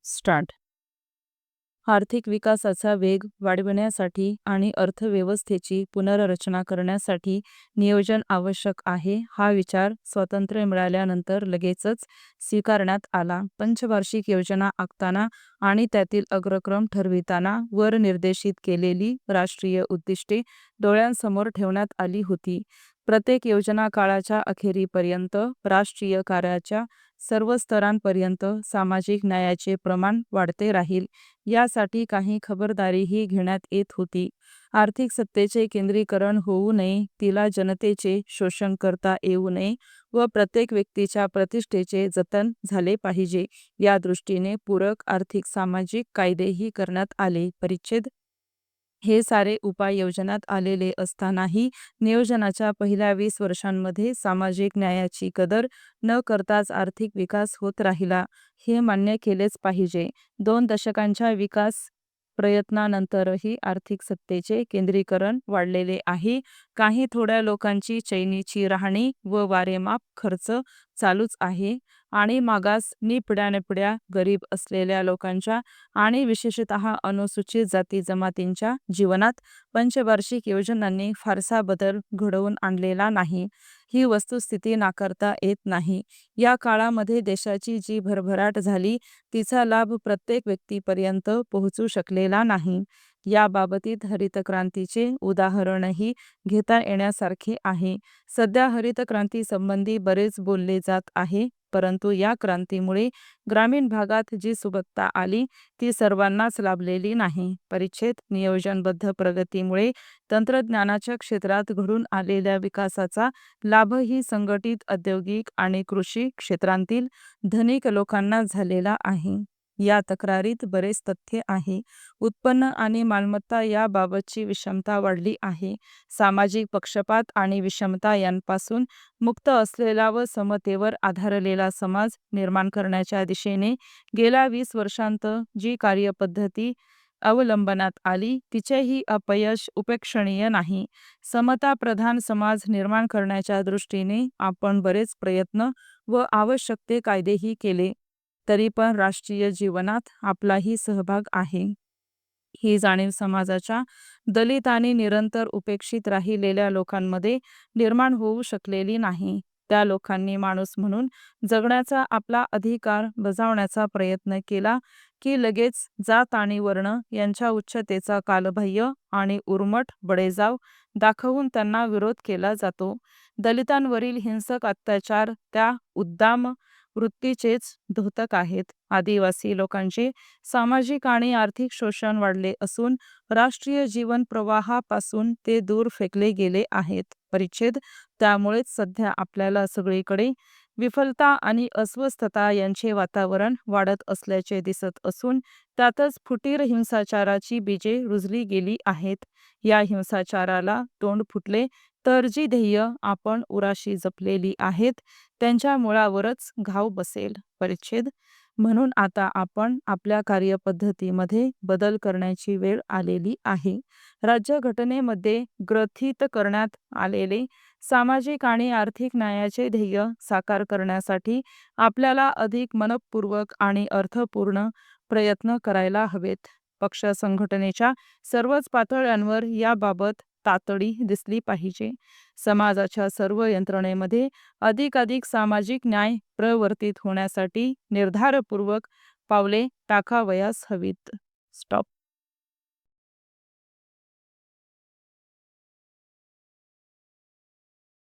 Start. आर्थिक विकासाचा वेग वाढविण्यासाठी आणि अर्थव्यवस्थेची पुनर्रचना करण्यासाठी नियोजन आवश्यक आहे. हा विचार स्वातंत्र्य मिळाल्यानंतर लगेचच स्वीकारण्यात आला. पंचवार्षिक योजना आखताना आणि त्यातील अग्रक्रम ठरविताना वर निर्देशित केलेली राष्ट्रीय उद्दिष्टे डोळ्यांसमोर ठेवण्यात आली होती. प्रत्येक योजना काळाच्या अखेरीपर्यंत राष्ट्रीय कार्याच्या सर्व स्तरांपर्यंत सामाजिक न्यायाचे प्रमाण वाढते राहील यासाठी काही खबरदारीही घेण्यात येत होती. आर्थिक सत्तेचे केंद्रीकरण होऊ नये, तिला जनतेचे शोषण करता येऊ नये व प्रत्येक व्यक्तीच्या प्रतिष्ठेचे जतन झाले पाहिजे या दृष्टीने पूरक आर्थिक सामाजिक कायदेही करण्यात आले. परिच्छेद हे सारे उपाय योजनात आलेले असतानाही नियोजनाच्या पहिल्या 20 वर्षांमध्ये सामाजिक न्यायाची कदर न करताच आर्थिक विकास होत राहिला हे मान्य केलेच पाहिजे. 2 दशकांच्या विकास प्रयत्नानंतरही आर्थिक सत्तेचे केंद्रीकरण वाढलेले आहे. काही थोड्या लोकांची चैनीची राहणी व वारेमाप खर्च चालूच आहे आणि मागास पिढ्यानपिढ्या गरीब असलेल्या लोकांच्या आणि विशेषतः अनुसूचित जाती जमातींच्या जीवनात पंचवार्षिक योजनांनी फारसा बदल घडवून आणलेला नाही. ही वस्तुस्थिती नाकारता येत नाही. या काळामध्ये देशाची जी भरभराट झाली तिचा लाभ प्रत्येक व्यक्तीपर्यंत पोहोचू शकलेला नाही. याबाबतीत हरितक्रांतीचे उदाहरणही घेता येण्यासारखे आहे. सध्या हरितक्रांतीसंबंधी बरेच बोलले जात आहे, परंतु या क्रांतीमुळे ग्रामीण भागात जी सुबत्ता आली ती सर्वांनाच लाभलेली नाही. परिच्छेद नियोजनबद्ध प्रगतीमुळे तंत्रज्ञानाच्या क्षेत्रात घडून आलेल्या विकासाचा लाभही संघटित औद्योगिक आणि कृषी क्षेत्रांतील धनिक लोकांना झालेला आहे. या तक्रारीत बरेच तथ्य आहे. उत्पन्न आणि मालमत्ता याबाबतची विषमता वाढली आहे. सामाजिक पक्षपात आणि विषमता यांपासून मुक्त असलेला व समतेवर आधारलेला समाज निर्माण करण्याच्या दिशेने गेल्या 20 वर्षांत जी कार्यपद्धती अवलंबण्यात आली तिचेही अपयश उपेक्षणीय नाही. समताप्रधान समाज निर्माण करण्याच्या दृष्टीने आपण बरेच प्रयत्न व आवश्यक ते कायदेही केले, तरी पण राष्ट्रीय जीवनात आपलाही सहभाग आहे. ही जाणीव समाजाच्या दलित आणि निरंतर उपेक्षित राहिलेल्या लोकांमध्ये निर्माण होऊ शकलेली नाही. त्या लोकांनी माणूस म्हणून जगण्याचा आपला अधिकार बजावण्याचा प्रयत्न केला की लगेच जात आणि वर्ण यांच्या उच्चतेचा कालबाह्य आणि उर्मट बळेजाव दाखवून त्यांना विरोध केला जातो. दलितांवरील हिंसक अत्याचार त्या उद्दाम वृत्तीचेच द्योतक आहेत. आदिवासी लोकांचे सामाजिक आणि आर्थिक शोषण वाढले असून राष्ट्रीय जीवन प्रवाहापासून ते दूर फेकले गेले आहेत. परिच्छेद त्यामुळेच सध्या आपल्याला सगळीकडे विफलता आणि अस्वस्थता यांचे वातावरण वाढत असल्याचे दिसत असून त्यातच फुटीर हिंसाचाराची बीजे रुजली गेली आहेत. या हिंसाचाराला तोंड फुटले तर जी ध्येय आपण उराशी जपलेली आहेत त्यांच्या मुळावरच घाव बसेल. परिच्छेद म्हणून आता आपण आपल्या कार्यपद्धतीमध्ये बदल करण्याची वेळ आलेली आहे. राज्यघटनेमध्ये ग्रथित करण्यात आलेले सामाजिक आणि आर्थिक न्यायाचे ध्येय साकार करण्यासाठी आपल्याला अधिक मनपूर्वक आणि अर्थपूर्ण प्रयत्न करायला हवेत. पक्ष संघटनेच्या सर्वच पातळ्यांवर याबाबत तातडी दिसली पाहिजे. समाजाच्या सर्व यंत्रणेमध्ये अधिकाधिक सामाजिक न्याय प्रवर्तित होण्यासाठी निर्धारपूर्वक पावले टाकावयास हवीत. स्टॉप.